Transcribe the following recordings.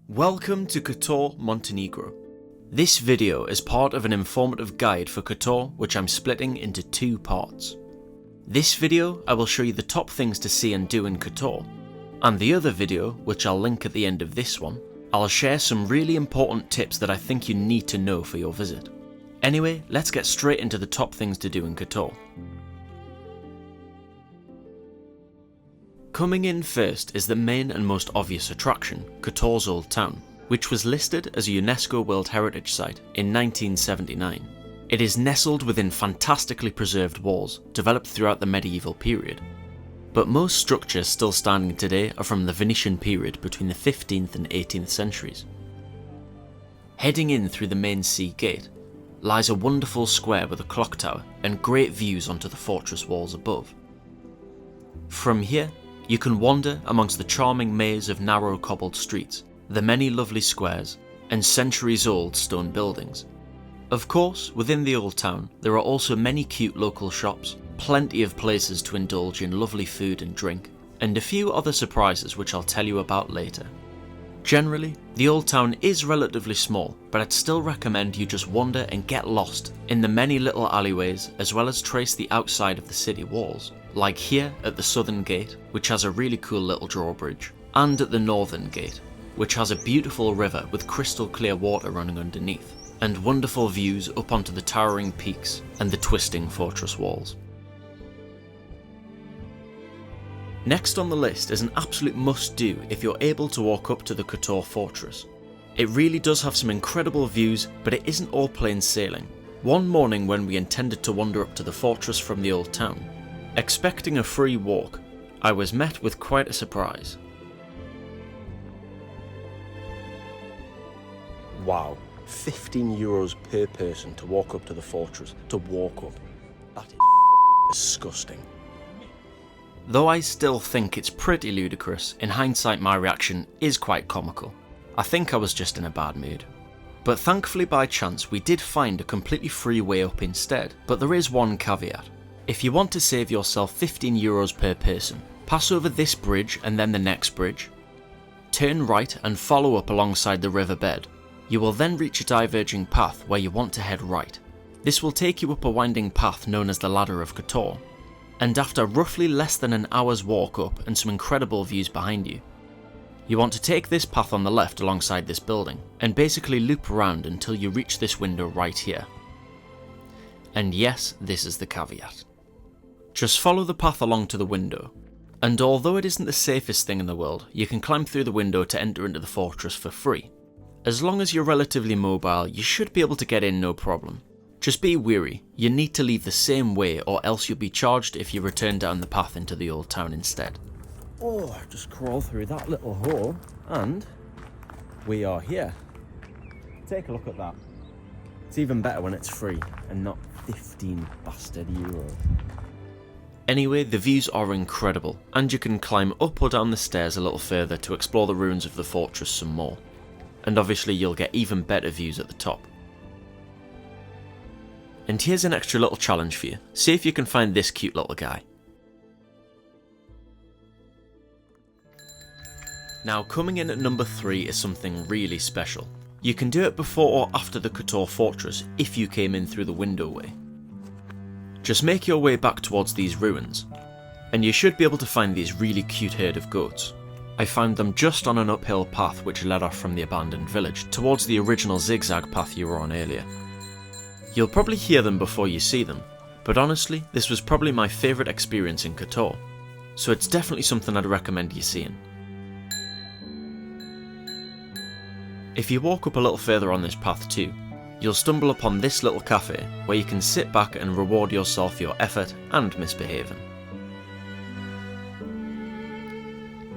Welcome to Kotor Montenegro. This video is part of an informative guide for Kotor which I'm splitting into two parts. This video I will show you the top things to see and do in Kotor, and the other video, which I'll link at the end of this one, I'll share some really important tips that I think you need to know for your visit. Anyway, let's get straight into the top things to do in Kotor. Coming in first is the main and most obvious attraction, Kotor's Old Town, which was listed as a UNESCO World Heritage Site in 1979. It is nestled within fantastically preserved walls developed throughout the medieval period, but most structures still standing today are from the Venetian period between the 15th and 18th centuries. Heading in through the main sea gate lies a wonderful square with a clock tower and great views onto the fortress walls above. From here, you can wander amongst the charming maze of narrow cobbled streets, the many lovely squares, and centuries-old stone buildings. Of course, within the old town, there are also many cute local shops, plenty of places to indulge in lovely food and drink, and a few other surprises which I'll tell you about later. Generally, the old town is relatively small, but I'd still recommend you just wander and get lost in the many little alleyways, as well as trace the outside of the city walls, like here at the southern gate, which has a really cool little drawbridge, and at the northern gate, which has a beautiful river with crystal clear water running underneath, and wonderful views up onto the towering peaks and the twisting fortress walls. Next on the list is an absolute must-do if you're able to walk up to the Kotor Fortress. It really does have some incredible views, but it isn't all plain sailing. One morning when we intended to wander up to the fortress from the old town, expecting a free walk, I was met with quite a surprise. Wow, €15 per person to walk up to the fortress, to walk up. That is disgusting. Though I still think it's pretty ludicrous, in hindsight my reaction is quite comical. I think I was just in a bad mood. But thankfully by chance we did find a completely free way up instead, but there is one caveat. If you want to save yourself €15 per person, pass over this bridge and then the next bridge, turn right and follow up alongside the riverbed. You will then reach a diverging path where you want to head right. This will take you up a winding path known as the Ladder of Kotor, and after roughly less than an hour's walk up and some incredible views behind you, you want to take this path on the left alongside this building and basically loop around until you reach this window right here. And yes, this is the caveat. Just follow the path along to the window, and although it isn't the safest thing in the world, you can climb through the window to enter into the fortress for free. As long as you're relatively mobile, you should be able to get in no problem. Just be wary, you need to leave the same way or else you'll be charged if you return down the path into the old town instead. Oh, just crawl through that little hole and we are here. Take a look at that. It's even better when it's free and not 15 bastard euros. Anyway, the views are incredible, and you can climb up or down the stairs a little further to explore the ruins of the fortress some more. And obviously you'll get even better views at the top. And here's an extra little challenge for you. See if you can find this cute little guy. Now coming in at number 3 is something really special. You can do it before or after the Kotor Fortress if you came in through the window way. Just make your way back towards these ruins, and you should be able to find these really cute herd of goats. I found them just on an uphill path which led off from the abandoned village towards the original zigzag path you were on earlier. You'll probably hear them before you see them, but honestly this was probably my favourite experience in Kotor, so it's definitely something I'd recommend you seeing. If you walk up a little further on this path too, you'll stumble upon this little cafe where you can sit back and reward yourself for your effort and misbehaving.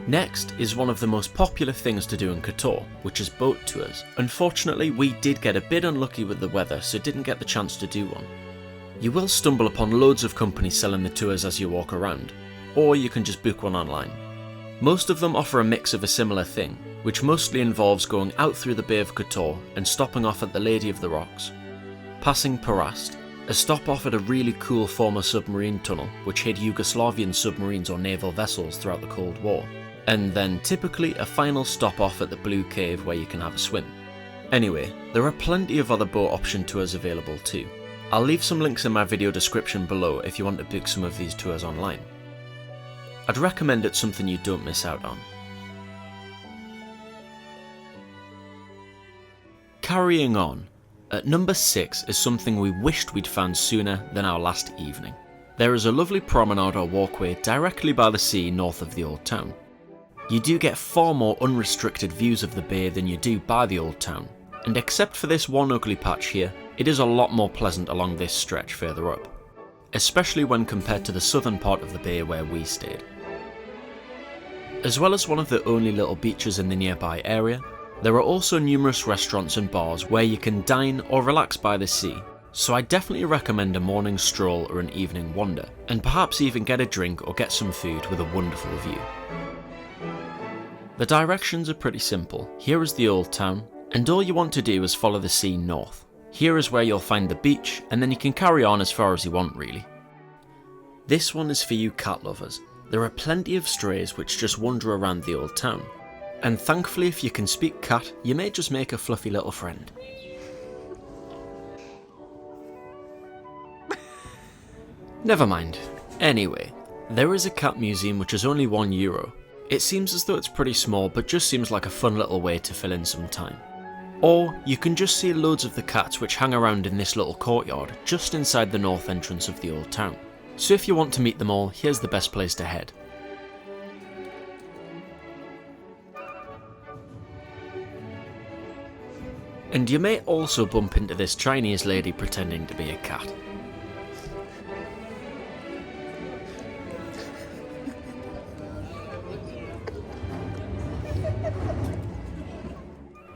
Next is one of the most popular things to do in Kotor, which is boat tours. Unfortunately, we did get a bit unlucky with the weather, so didn't get the chance to do one. You will stumble upon loads of companies selling the tours as you walk around, or you can just book one online. Most of them offer a mix of a similar thing, which mostly involves going out through the Bay of Kotor and stopping off at the Lady of the Rocks, passing Parast, a stop off at a really cool former submarine tunnel which hid Yugoslavian submarines or naval vessels throughout the Cold War, and then typically a final stop off at the Blue Cave where you can have a swim. Anyway, there are plenty of other boat option tours available too. I'll leave some links in my video description below if you want to book some of these tours online. I'd recommend it's something you don't miss out on. Carrying on, at number 6 is something we wished we'd found sooner than our last evening. There is a lovely promenade or walkway directly by the sea north of the Old Town. You do get far more unrestricted views of the bay than you do by the Old Town, and except for this one ugly patch here, it is a lot more pleasant along this stretch further up, especially when compared to the southern part of the bay where we stayed. As well as one of the only little beaches in the nearby area, there are also numerous restaurants and bars where you can dine or relax by the sea, so I definitely recommend a morning stroll or an evening wander, and perhaps even get a drink or get some food with a wonderful view. The directions are pretty simple. Here is the Old Town, and all you want to do is follow the sea north. Here is where you'll find the beach, and then you can carry on as far as you want really. This one is for you cat lovers. There are plenty of strays which just wander around the Old Town, and thankfully if you can speak cat, you may just make a fluffy little friend. Never mind. Anyway, there is a cat museum which is only €1. It seems as though it's pretty small, but just seems like a fun little way to fill in some time. Or you can just see loads of the cats which hang around in this little courtyard just inside the north entrance of the Old Town. So if you want to meet them all, here's the best place to head. And you may also bump into this Chinese lady pretending to be a cat.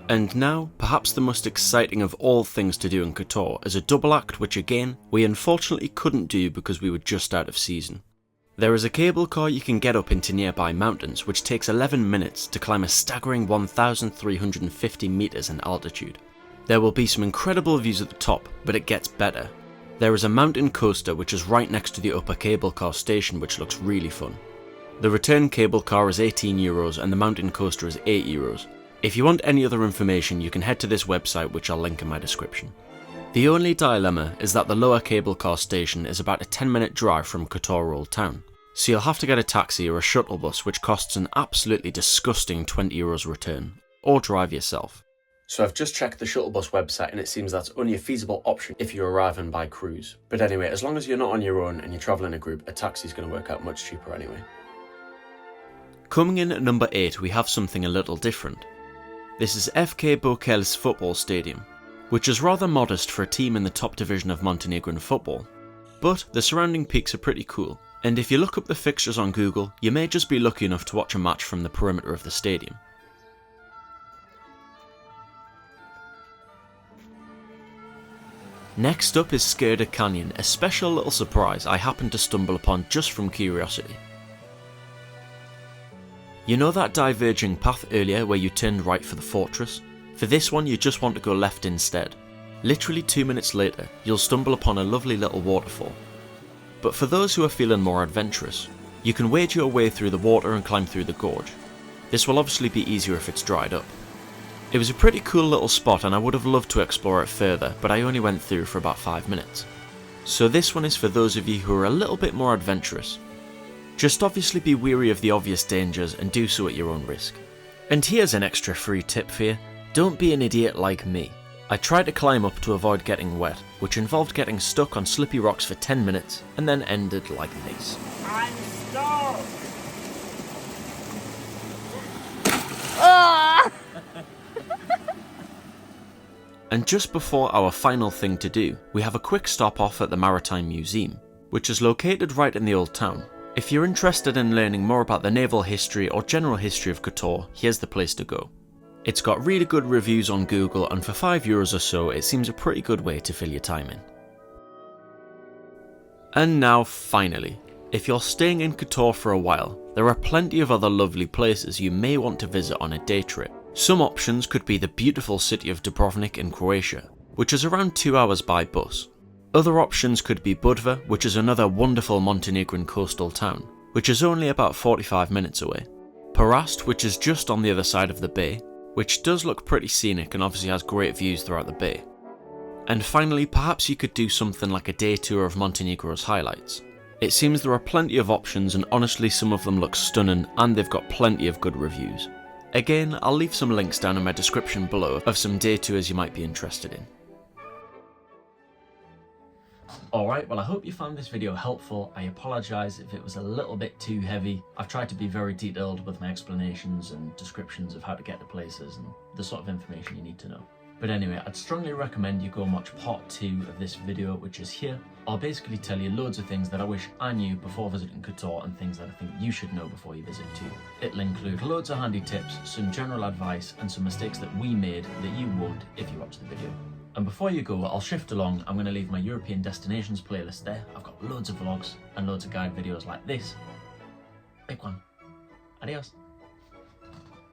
And now, perhaps the most exciting of all things to do in Kotor is a double act which again, we unfortunately couldn't do because we were just out of season. There is a cable car you can get up into nearby mountains which takes 11 minutes to climb a staggering 1,350 metres in altitude. There will be some incredible views at the top, but it gets better. There is a mountain coaster which is right next to the upper cable car station which looks really fun. The return cable car is €18 and the mountain coaster is €8. If you want any other information, you can head to this website which I'll link in my description. The only dilemma is that the lower cable car station is about a 10-minute drive from Kotor Old Town, so you'll have to get a taxi or a shuttle bus which costs an absolutely disgusting €20 return, or drive yourself. So I've just checked the shuttle bus website and it seems that's only a feasible option if you're arriving by cruise. But anyway, as long as you're not on your own and you travel in a group, a taxi's going to work out much cheaper anyway. Coming in at number 8 we have something a little different. This is FK Bokelj's football stadium, which is rather modest for a team in the top division of Montenegrin football. But the surrounding peaks are pretty cool, and if you look up the fixtures on Google, you may just be lucky enough to watch a match from the perimeter of the stadium. Next up is Skurda Canyon, a special little surprise I happened to stumble upon just from curiosity. You know that diverging path earlier where you turned right for the fortress? For this one you just want to go left instead. Literally 2 minutes later, you'll stumble upon a lovely little waterfall. But for those who are feeling more adventurous, you can wade your way through the water and climb through the gorge. This will obviously be easier if it's dried up. It was a pretty cool little spot and I would have loved to explore it further, but I only went through for about 5 minutes. So this one is for those of you who are a little bit more adventurous. Just obviously be wary of the obvious dangers and do so at your own risk. And here's an extra free tip for you, don't be an idiot like me. I tried to climb up to avoid getting wet, which involved getting stuck on slippy rocks for 10 minutes and then ended like this. I'm stuck! And just before our final thing to do, we have a quick stop off at the Maritime Museum, which is located right in the Old Town. If you're interested in learning more about the naval history or general history of Kotor, here's the place to go. It's got really good reviews on Google and for €5 or so it seems a pretty good way to fill your time in. And now finally, if you're staying in Kotor for a while, there are plenty of other lovely places you may want to visit on a day trip. Some options could be the beautiful city of Dubrovnik in Croatia, which is around 2 hours by bus. Other options could be Budva, which is another wonderful Montenegrin coastal town, which is only about 45 minutes away. Parast, which is just on the other side of the bay, which does look pretty scenic and obviously has great views throughout the bay. And finally, perhaps you could do something like a day tour of Montenegro's highlights. It seems there are plenty of options, and honestly some of them look stunning and they've got plenty of good reviews. Again, I'll leave some links down in my description below of some day tours you might be interested in. Alright, well I hope you found this video helpful. I apologise if it was a little bit too heavy. I've tried to be very detailed with my explanations and descriptions of how to get to places and the sort of information you need to know. But anyway, I'd strongly recommend you go and watch part 2 of this video, which is here. I'll basically tell you loads of things that I wish I knew before visiting Kotor and things that I think you should know before you visit too. It'll include loads of handy tips, some general advice and some mistakes that we made that you won't if you watch the video. And before you go, I'll shift along. I'm going to leave my European destinations playlist there. I've got loads of vlogs and loads of guide videos like this. Big one. Adios.